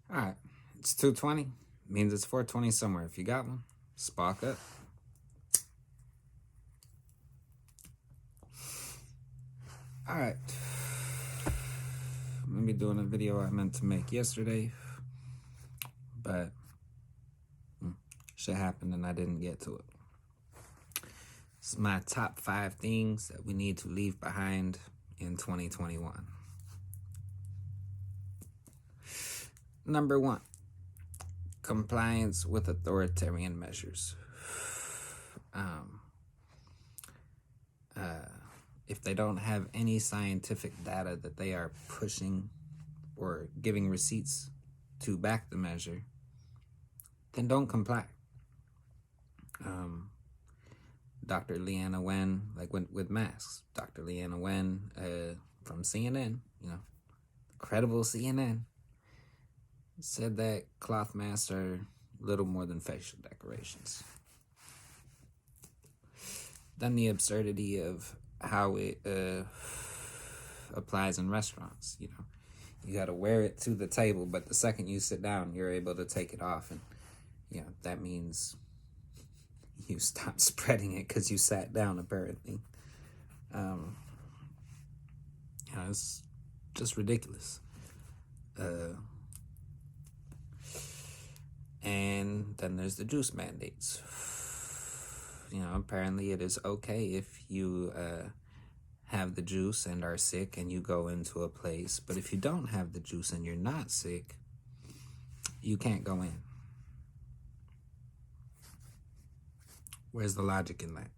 All right, it's 2:20. Means it's 4:20 somewhere. If you got one, spark up. All right. I'm gonna be doing a video I meant to make yesterday, but shit happened and I didn't get to it. It's my top 5 things that we need to leave behind in 2021. Number 1, compliance with authoritarian measures. If they don't have any scientific data that they are pushing or giving receipts to back the measure, then don't comply. Dr. Leanna Wen, like with masks, Dr. Leanna Wen from CNN, credible CNN, said that cloth masks are little more than facial decorations. Then the absurdity of how it applies in restaurants. You got to wear it to the table, but the second you sit down, you're able to take it off, and that means you stop spreading it because you sat down. Apparently, it's just ridiculous. And then there's the juice mandates. Apparently it is okay if you have the juice and are sick and you go into a place, but if you don't have the juice and you're not sick, you can't go in. Where's the logic in that?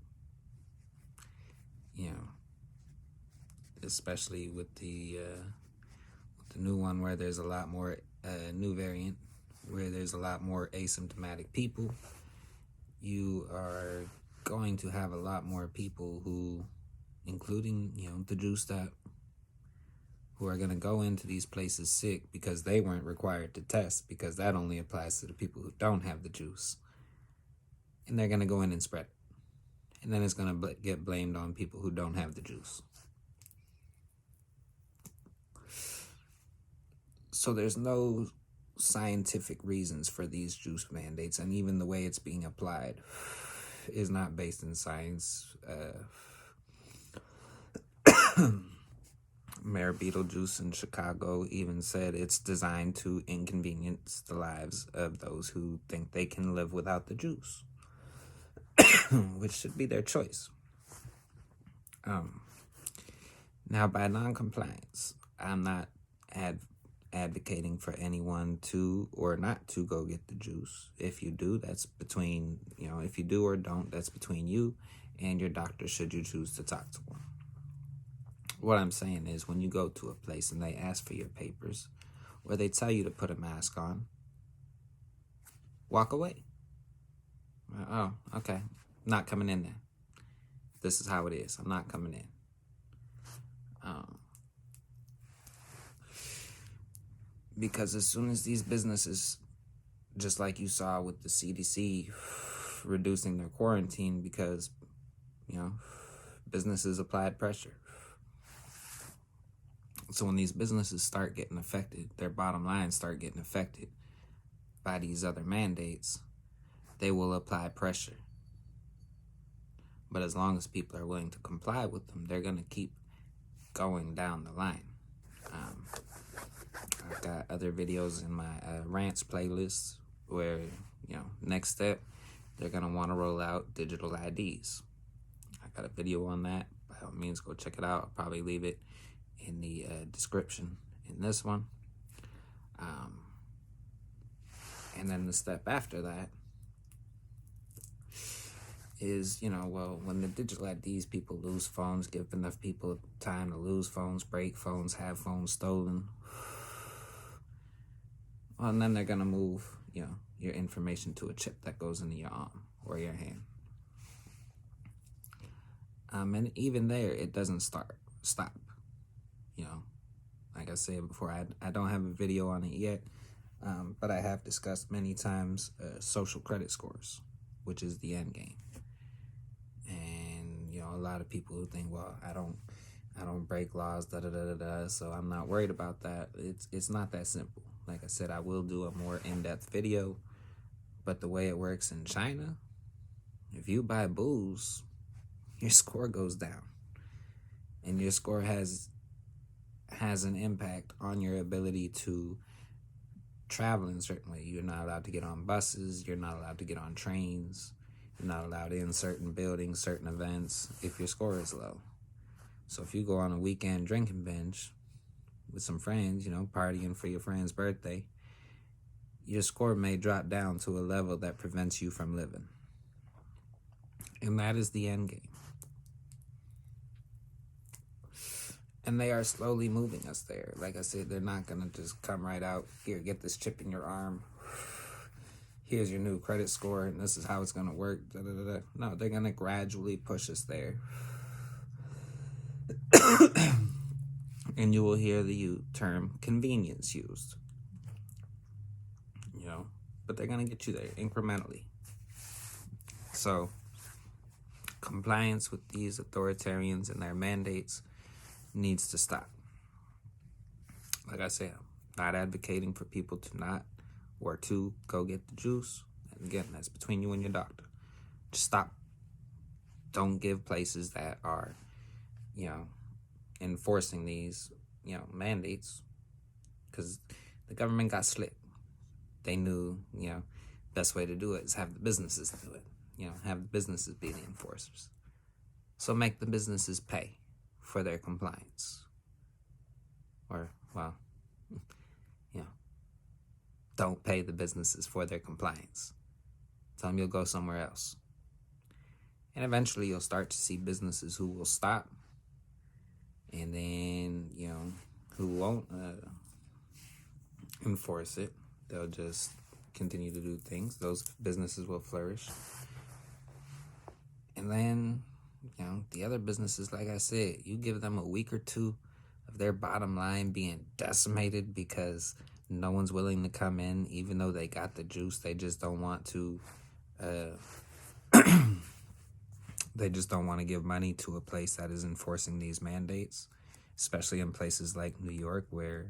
Especially with the new one where there's a lot more new variant, where there's a lot more asymptomatic people. You are going to have a lot more people who, including, the juiced up, who are going to go into these places sick because they weren't required to test, because that only applies to the people who don't have the juice. And they're going to go in and spread it. And then it's going to get blamed on people who don't have the juice. So there's no scientific reasons for these juice mandates, and even the way it's being applied is not based in science. Mayor Beetlejuice in Chicago even said it's designed to inconvenience the lives of those who think they can live without the juice, which should be their choice. Now, by non-compliance, I'm not advocating for anyone to or not to go get the juice. If you do, that's between, if you do or don't, that's between you and your doctor, should you choose to talk to one. What I'm saying is, when you go to a place and they ask for your papers, or they tell you to put a mask on, walk away. Oh, okay. Not coming in there. This is how it is. I'm not coming in. Because as soon as these businesses, just like you saw with the CDC reducing their quarantine because, businesses applied pressure. So when these businesses start getting affected, their bottom lines start getting affected by these other mandates, they will apply pressure. But as long as people are willing to comply with them, they're going to keep going down the line. I've got other videos in my rants playlist where, next step, they're going to want to roll out digital IDs. I got a video on that. By all means, go check it out. I'll probably leave it in the description in this one. And then the step after that is, when the digital IDs, people lose phones, give enough people time to lose phones, break phones, have phones stolen. Well, and then they're going to move, your information to a chip that goes into your arm or your hand. And even there, it doesn't stop. Like I said before, I don't have a video on it yet, but I have discussed many times social credit scores, which is the end game. And, a lot of people who think, well, I don't break laws, so I'm not worried about that. It's not that simple. Like I said, I will do a more in-depth video. But the way it works in China, if you buy booze, your score goes down. And your score has an impact on your ability to travel in a certain way. You're not allowed to get on buses. You're not allowed to get on trains. You're not allowed in certain buildings, certain events, if your score is low. So if you go on a weekend drinking binge with some friends, partying for your friend's birthday, your score may drop down to a level that prevents you from living. And that is the end game. And they are slowly moving us there. Like I said, they're not going to just come right out, here, get this chip in your arm. Here's your new credit score, and this is how it's going to work. Da, da, da, da. No, they're going to gradually push us there. And you will hear the term convenience used. But they're going to get you there incrementally. So, compliance with these authoritarians and their mandates needs to stop. Like I said, I'm not advocating for people to not or to go get the juice. And again, that's between you and your doctor. Just stop. Don't give places that are, enforcing these, mandates, because the government got slick. They knew, best way to do it is have the businesses do it. Have the businesses be the enforcers. So make the businesses pay for their compliance. Or, don't pay the businesses for their compliance. Tell them you'll go somewhere else. And eventually you'll start to see businesses who will stop. And then, who won't enforce it. They'll just continue to do things. Those businesses will flourish. And then, the other businesses, like I said, you give them a week or two of their bottom line being decimated because no one's willing to come in, even though they got the juice. They just don't want to, they just don't want to give money to a place that is enforcing these mandates, especially in places like New York, where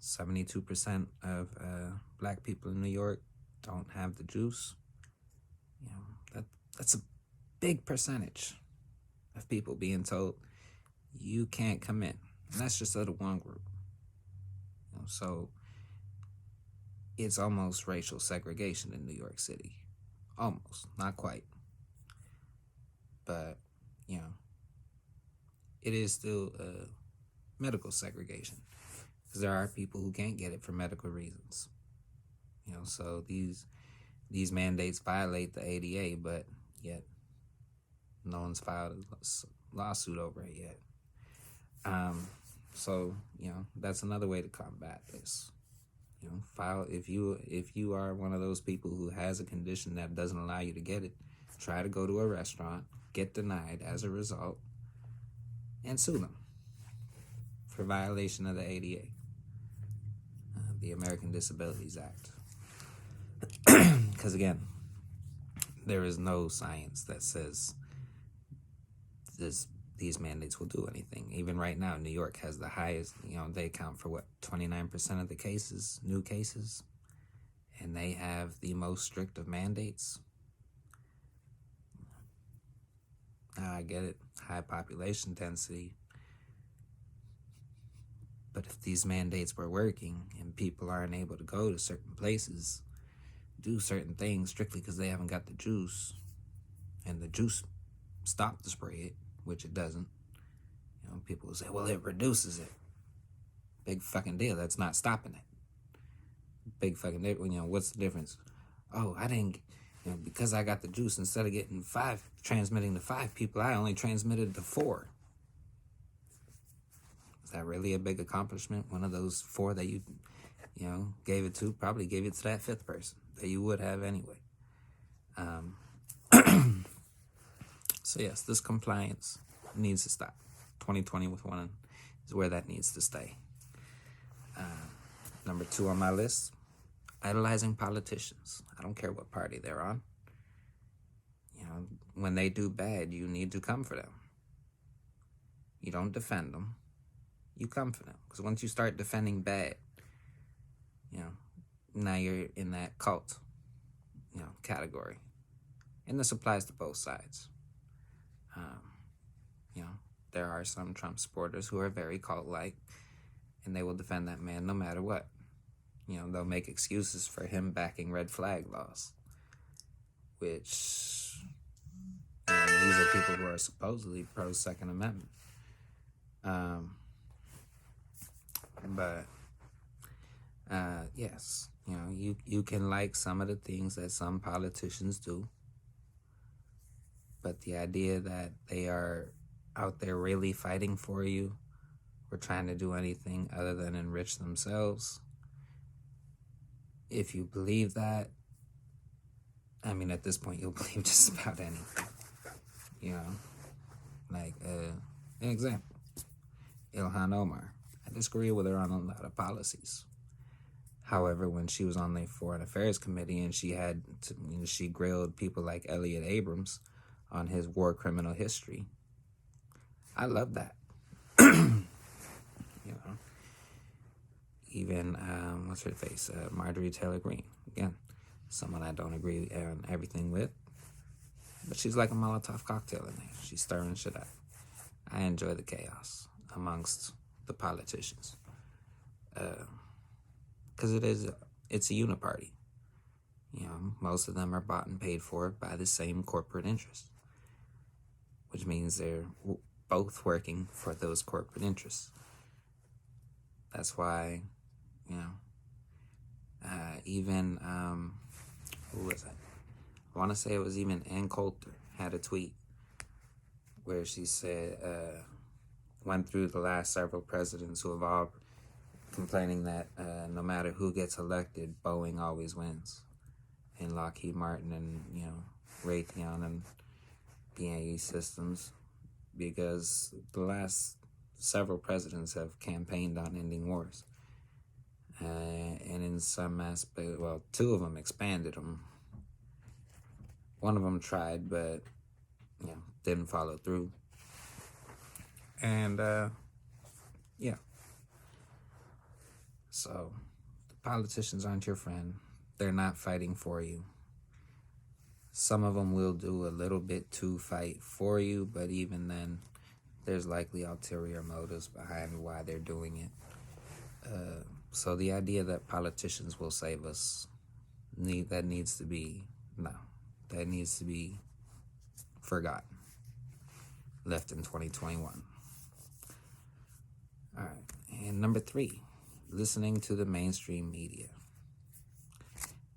72% of black people in New York don't have the juice. That's a big percentage of people being told you can't come in. And that's just of the one group. So it's almost racial segregation in New York City. Almost, not quite. But, it is still medical segregation. Because there are people who can't get it for medical reasons. So these mandates violate the ADA, but yet no one's filed a lawsuit over it yet. So, that's another way to combat this. File if you are one of those people who has a condition that doesn't allow you to get it, try to go to a restaurant, get denied as a result, and sue them for violation of the ADA, the American Disabilities Act. Because again, there is no science that says these mandates will do anything. Even right now, New York has the highest, they account for 29% of the cases, new cases, and they have the most strict of mandates. I get it, high population density, but if these mandates were working and people aren't able to go to certain places, do certain things strictly because they haven't got the juice, and the juice stopped the spread, which it doesn't. People will say, well, it reduces it. Big fucking deal. That's not stopping it. Big fucking deal. What's the difference? Oh, I didn't, because I got the juice, instead of getting transmitting to 5 people, I only transmitted to 4. Is that really a big accomplishment? One of those 4 that you gave it to, probably gave it to that 5th person that you would have anyway. So yes, this compliance needs to stop. 2020 with one is where that needs to stay. Number 2 on my list, idolizing politicians. I don't care what party they're on. When they do bad, you need to come for them. You don't defend them. You come for them. Because once you start defending bad, you know, now you're in that cult, category. And this applies to both sides. Um, you know, there are some Trump supporters who are very cult-like, and they will defend that man no matter what. They'll make excuses for him backing red flag laws, which, these are people who are supposedly pro-Second Amendment. But yes, you can like some of the things that some politicians do, but the idea that they are out there really fighting for you or trying to do anything other than enrich themselves, if you believe that, at this point, you'll believe just about anything. Like, an example, Ilhan Omar. I disagree with her on a lot of policies. However, when she was on the Foreign Affairs Committee and she grilled people like Elliot Abrams on his war criminal history, I love that. Even, what's her face? Marjorie Taylor Greene. Again, someone I don't agree on everything with, but she's like a Molotov cocktail in there. She's stirring shit up. I enjoy the chaos amongst the politicians. Because it's a uniparty. Most of them are bought and paid for by the same corporate interests, which means they're both working for those corporate interests. That's why, even, who was it? I want to say it was even Ann Coulter had a tweet where she said, went through the last several presidents who have all complaining that no matter who gets elected, Boeing always wins. And Lockheed Martin and, Raytheon and BAE Systems, because the last several presidents have campaigned on ending wars. And in some aspect, well, two of them expanded them. One of them tried, but, didn't follow through. And, yeah. So, the politicians aren't your friend. They're not fighting for you. Some of them will do a little bit to fight for you, but even then, there's likely ulterior motives behind why they're doing it. So the idea that politicians will save us, that needs to be forgotten. Left in 2021. All right. And number 3, listening to the mainstream media.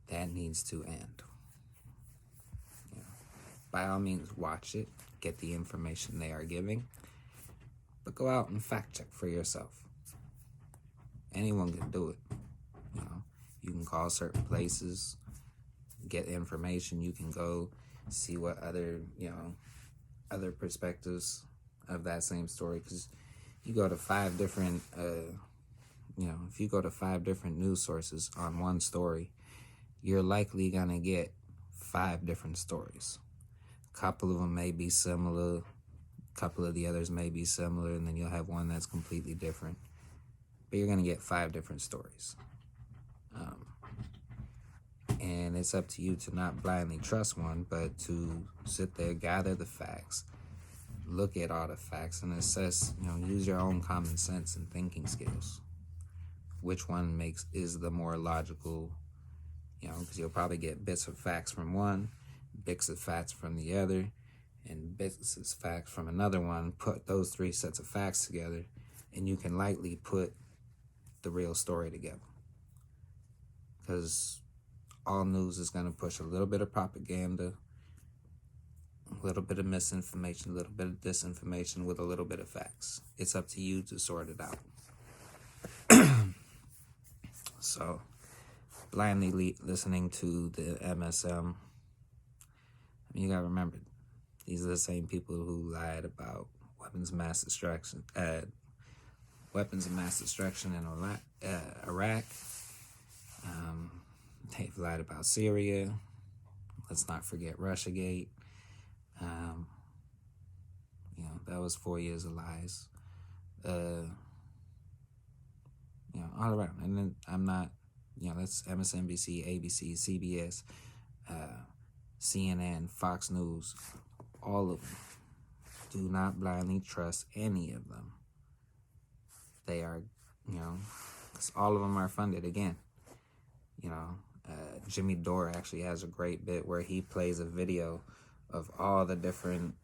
That needs to end. By all means, watch it, get the information they are giving, but go out and fact check for yourself. Anyone can do it. You can call certain places, get information. You can go see what other perspectives of that same story. Because you go to 5 different, if you go to 5 different news sources on one story, you're likely gonna get 5 different stories. A couple of them may be similar, a couple of the others may be similar, and then you'll have one that's completely different. But you're gonna get 5 different stories. And it's up to you to not blindly trust one, but to sit there, gather the facts, look at all the facts, and assess, use your own common sense and thinking skills. Which one is the more logical, because you'll probably get bits of facts from one, bits of facts from the other, and bits of facts from another one. Put those 3 sets of facts together, and you can likely put the real story together. Because all news is going to push a little bit of propaganda, a little bit of misinformation, a little bit of disinformation with a little bit of facts. It's up to you to sort it out. So, blindly listening to the MSM, you got to remember, these are the same people who lied about weapons of mass destruction in Iraq. They've lied about Syria. Let's not forget Russiagate. That was 4 years of lies. All around. And then I'm not That's MSNBC, ABC, CBS, CNN, Fox News, all of them. Do not blindly trust any of them. They are, 'cause all of them are funded again. Jimmy Dore actually has a great bit where he plays a video of all the different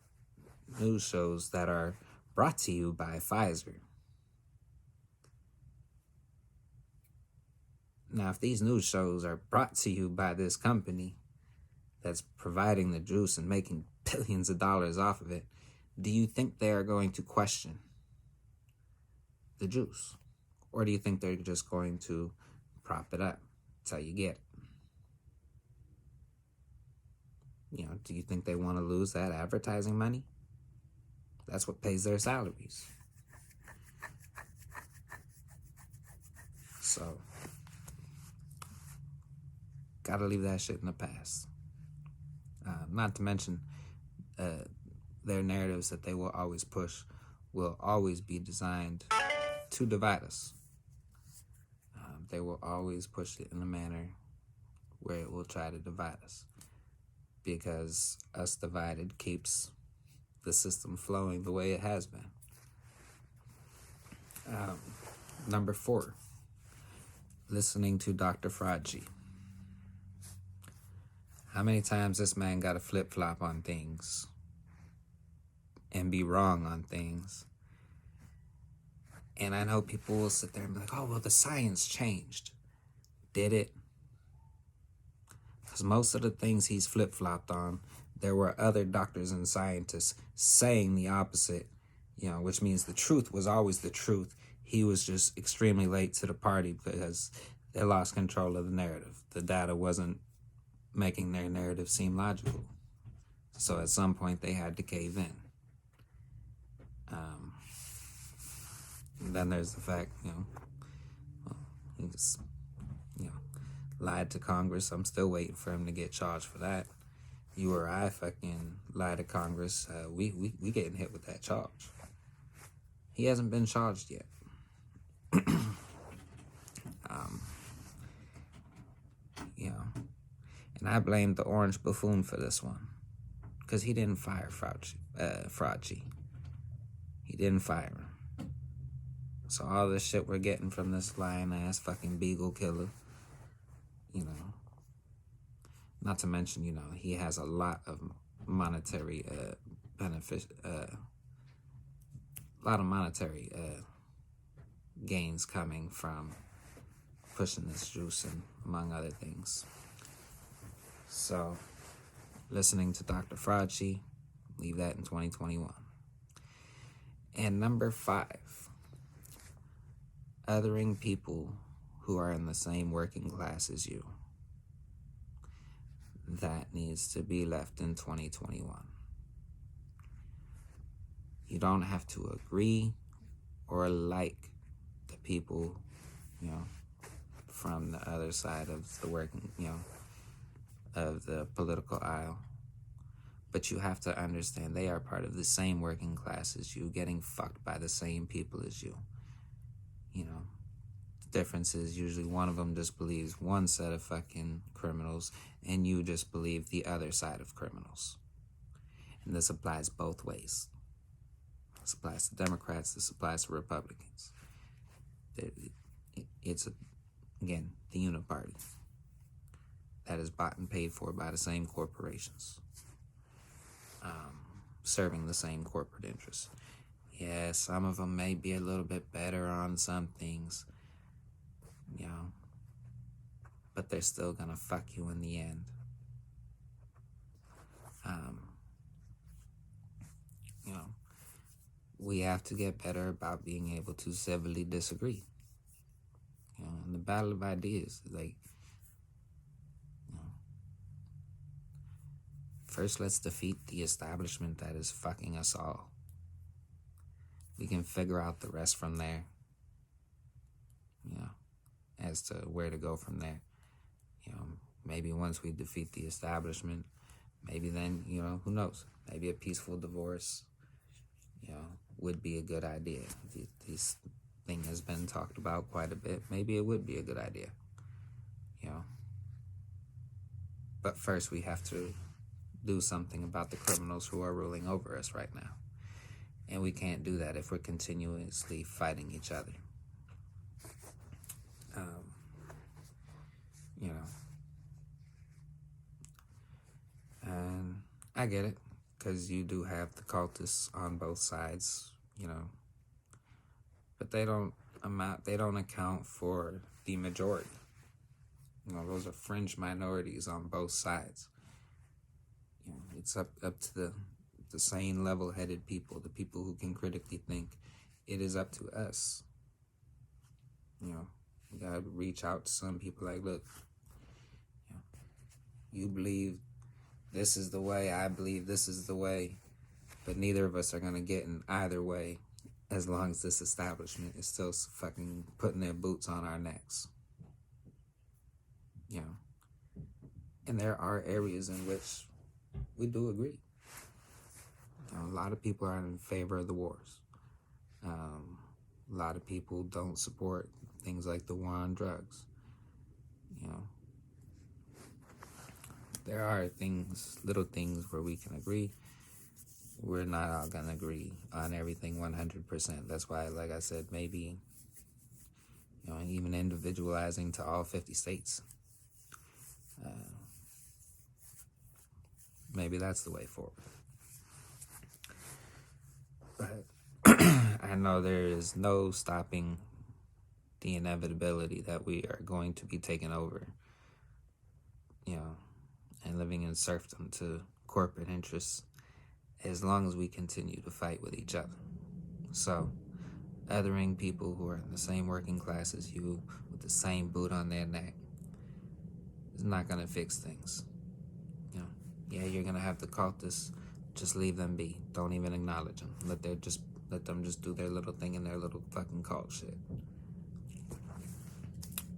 news shows that are brought to you by Pfizer. Now, if these news shows are brought to you by this company that's providing the juice and making billions of dollars off of it, do you think they are going to question the juice? Or do you think they're just going to prop it up till you get it? Do you think they want to lose that advertising money? That's what pays their salaries. So, gotta leave that shit in the past. Not to mention, their narratives that they will always push will always be designed to divide us. They will always push it in a manner where it will try to divide us, because us divided keeps the system flowing the way it has been. Number 4, listening to Dr. Fraudci. How many times this man got to flip-flop on things and be wrong on things? And I know people will sit there and be like, oh, well, the science changed. Did it? Because most of the things he's flip-flopped on, there were other doctors and scientists saying the opposite, which means the truth was always the truth. He was just extremely late to the party because they lost control of the narrative. The data wasn't making their narrative seem logical. So at some point they had to cave in. And then there's the fact, he just, lied to Congress. I'm still waiting for him to get charged for that. You or I fucking lie to Congress. We getting hit with that charge. He hasn't been charged yet. And I blame the orange buffoon for this one, because he didn't fire Fraudci. He didn't fire him. So all this shit we're getting from this lying ass fucking beagle killer, not to mention, he has a lot of monetary benefit, gains coming from pushing this juice, and among other things. So, listening to Dr. Fraudci, leave that in 2021. And number 5, othering people who are in the same working class as you. That needs to be left in 2021. You don't have to agree or like the people, from the other side of the working, of the political aisle. But you have to understand they are part of the same working class as you, getting fucked by the same people as you. The difference is usually one of them just believes one set of fucking criminals, and you just believe the other side of criminals. And this applies both ways. This applies to Democrats, this applies to Republicans. It's, again, the uniparty that is bought and paid for by the same corporations, serving the same corporate interests. Yeah, some of them may be a little bit better on some things, but they're still gonna fuck you in the end. We have to get better about being able to civilly disagree. In the battle of ideas, first let's defeat the establishment that is fucking us all. We can figure out the rest from there, as to where to go from there. Maybe once we defeat the establishment, maybe then, who knows? Maybe a peaceful divorce, would be a good idea. This thing has been talked about quite a bit. Maybe it would be a good idea. you know. But first we have to do something about the criminals who are ruling over us right now. And we can't do that if we're continuously fighting each other. You know. And I get it, because you do have the cultists on both sides, you know. But they don't account for the majority. You know, those are fringe minorities on both sides. You know, it's up to the sane, level-headed people, the people who can critically think. It is up to us. You know, you gotta reach out to some people like, look, you believe this is the way, I believe this is the way, but neither of us are gonna get in either way as long as this establishment is still fucking putting their boots on our necks. You know, and there are areas in which we do agree. You know, a lot of people are in favor of the wars. A lot of people don't support things like the war on drugs. You know, there are things, little things where we can agree. We're not all gonna agree on everything 100%. That's why, like I said, maybe, you know, even individualizing to all 50 states. Maybe that's the way forward. But I know there is no stopping the inevitability that we are going to be taken over, you know, and living in serfdom to corporate interests as long as we continue to fight with each other. So, othering people who are in the same working class as you with the same boot on their neck is not going to fix things. You know, yeah, you're going to have the cultists. Just leave them be. Don't even acknowledge them. Let them just do their little thing in their little fucking cult shit.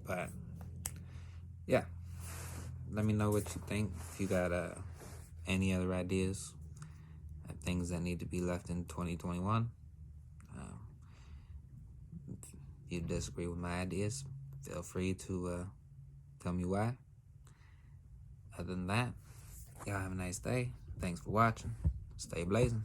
But yeah, let me know what you think. If you got any other ideas, things that need to be left in 2021. If you disagree with my ideas, feel free to tell me why. Other than that, y'all have a nice day. Thanks for watching. Stay blazing.